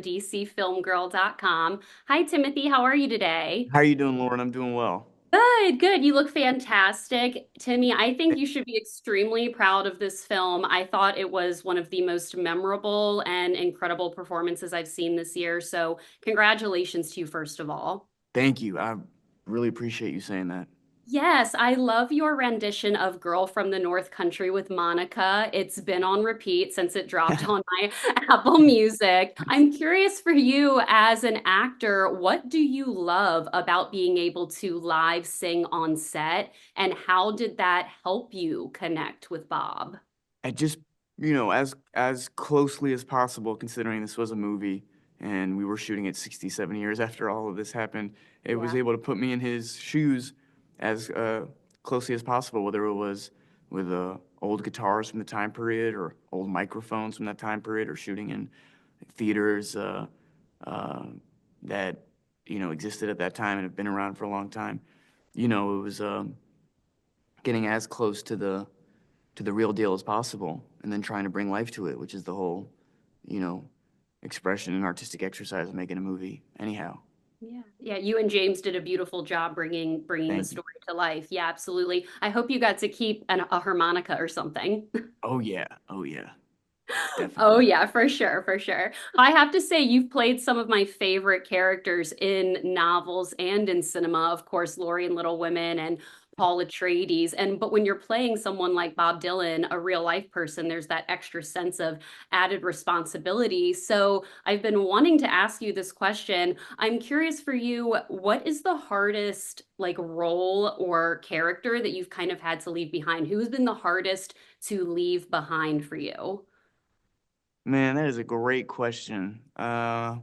dcfilmgirl.com. Hi, Timothy. How are you today? How you doing, Lauren? I'm doing well. Good, good. You look fantastic. Timmy, I think you should be extremely proud of this film. I thought it was one of the most memorable and incredible performances I've seen this year. So, congratulations to you, first of all. Thank you. I really appreciate you saying that. Yes, I love your rendition of Girl from the North Country with Monica. It's been on repeat since it dropped on my Apple Music. I'm curious for you as an actor, what do you love about being able to live sing on set, and how did that help you connect with Bob? I just, as closely as possible, considering this was a movie and we were shooting it 67 years after all of this happened, it was Yeah. able to put me in his shoes as closely as possible, whether it was with old guitars from the time period or old microphones from that time period or shooting in theaters uh, that, existed at that time and have been around for a long time. It was getting as close to the real deal as possible and then trying to bring life to it, which is the whole, you know, expression and artistic exercise of making a movie. Anyhow, Yeah. Yeah, you and James did a beautiful job bringing the thank you. story to life. Yeah, absolutely. I hope you got to keep a harmonica or something. Oh yeah, oh yeah, Oh definitely. yeah, for sure, for sure. I have to say you've played some of my favorite characters in novels and in cinema. Of course, Laurie in Little Women and Paul Atreides. And but when you're playing someone like Bob Dylan, a real life person, there's that extra sense of added responsibility. So I've been wanting to ask you this question. I'm curious for you, what is the hardest like role or character that you've kind of had to leave behind? Who's been the hardest to leave behind for you? Man, that is a great question. That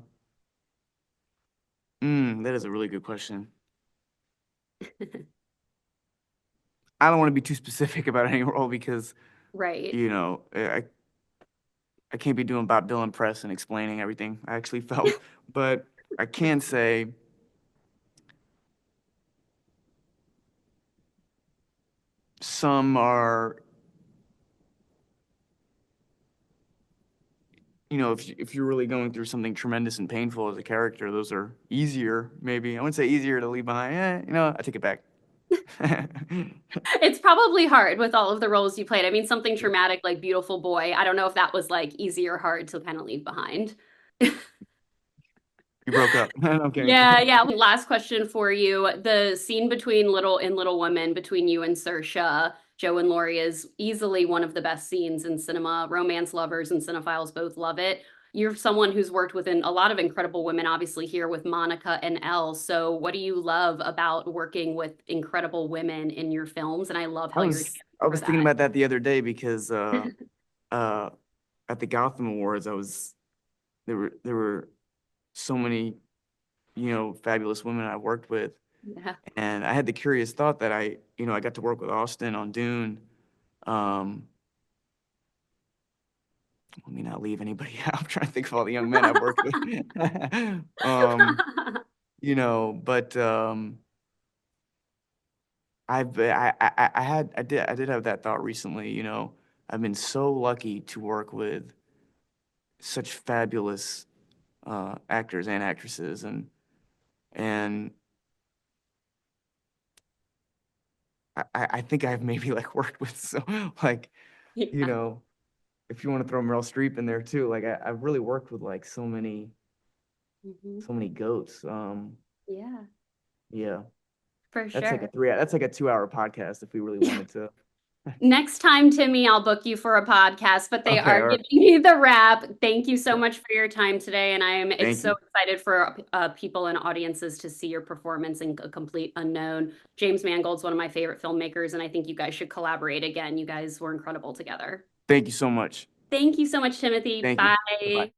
is a really good question. I don't want to be too specific about any role because, Right. you know, I can't be doing Bob Dylan press and explaining everything I actually felt, but I can say some are, if you're really going through something tremendous and painful as a character, those are easier, maybe. I wouldn't say easier to leave behind. I take it back. It's probably hard with all of the roles you played. I mean, something traumatic like Beautiful Boy. I don't know if that was like easy or hard to kind of leave behind. You broke up. I'm kidding. Yeah, yeah. Last question for you. The scene between Little Women, between you and Saoirse, Joe and Laurie, is easily one of the best scenes in cinema. Romance lovers and cinephiles both love it. You're someone who's worked with a lot of incredible women, obviously here with Monica and Elle. So, what do you love about working with incredible women in your films? And I love I how you're was I dancing for was thinking that. about that the other day because uh at the Gotham Awards there were so many, fabulous women I worked with. Yeah. And I had the curious thought that I got to work with Austin on Dune. Um, Let me not leave anybody out. I'm trying to think of all the young men I've worked with. um, but I did have that thought recently. I've been so lucky to work with such fabulous actors and actresses, and I think I've maybe like worked with so like you Yeah. know if you want to throw Meryl Streep in there too, like I've really worked with like Mhm. so many goats. Yeah, Yeah, for that's like sure. that's like a 2 hour podcast if we really wanted to. Next time, Timmy, I'll book you for a podcast, but they Okay, are all right. giving me the wrap. Thank you so much for your time today. And I am Thank so you. excited for people and audiences to see your performance in A Complete Unknown. James Mangold's one of my favorite filmmakers, and I think you guys should collaborate again. You guys were incredible together. Thank you so much. Thank you so much, Timothy. Thank you. Bye bye. Bye.